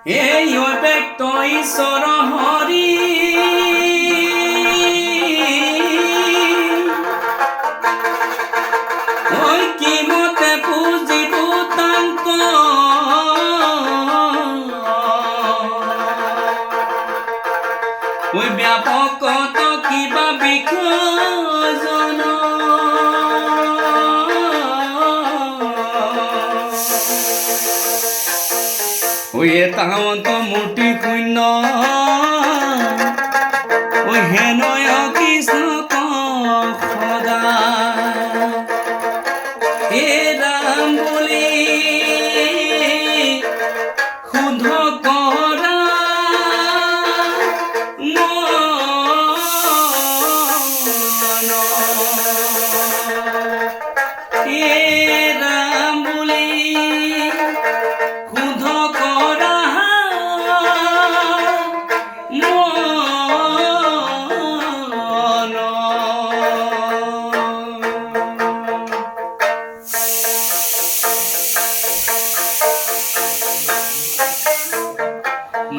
এই ব্যক্ত ঈশ্বৰ হৰি ঐ কি মতে পুজিব তাংক ঐ ব্যাপকত কিবা বিকজন ঐ তাৱন্ত মূৰ্তি শূন্য ঐ হেনয় কৃষ্ণ সদা হে ৰাম বুলি শুদ্ধ কৰা মন হে ৰাম বুলি শুদ্ধ কৰা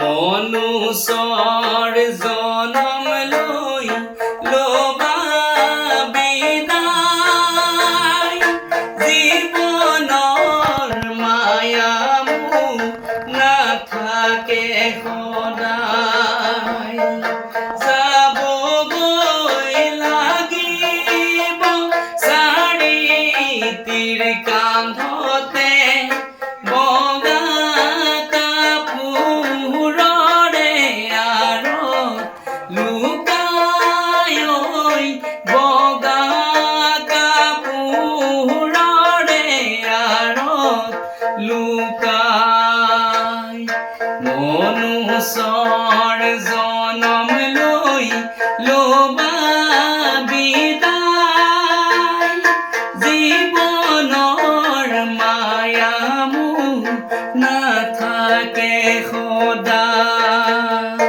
মনুষ্যৰ জনম লৈ লবা বিদায় জীৱনৰ মায়া মোহ নাথাকে সদায় যাবগৈ লাগিব চাৰিটিৰ কান্ধতে বগা কাপোৰৰে আঁৰত লুকাই ঐ বগা কাপোৰৰে আঁৰত লুকাই মনুষ্যৰ জনম লৈ লবা বিদায় জীৱনৰ মায়া মোহ নাথাকে সদায়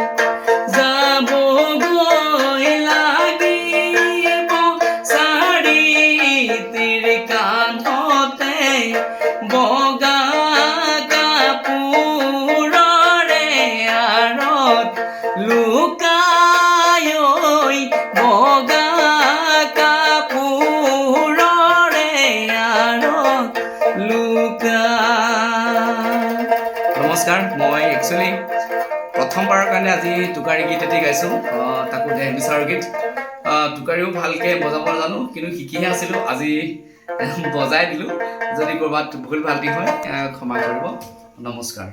যাবগৈ লাগিব চাৰিটিৰ কান্ধতে বগা কাপোৰৰে আঁৰত লুকাই ঐ বগা কাপোৰৰে আঁৰত লুকাই। নমস্কাৰ, মই একচুৱেলি প্ৰথমবাৰৰ কাৰণে আজি টোকাৰী গীত এটি গাইছোঁ, তাকো দেহ বিচাৰ গীত। টোকাৰীও ভালকৈ বজাব নাজানো, কিন্তু শিকিহে আছিলোঁ। আজি বজাই দিলোঁ। যদি ক'ৰবাত ভুল ভ্ৰান্তি হয় ক্ষমা কৰিব। নমস্কাৰ।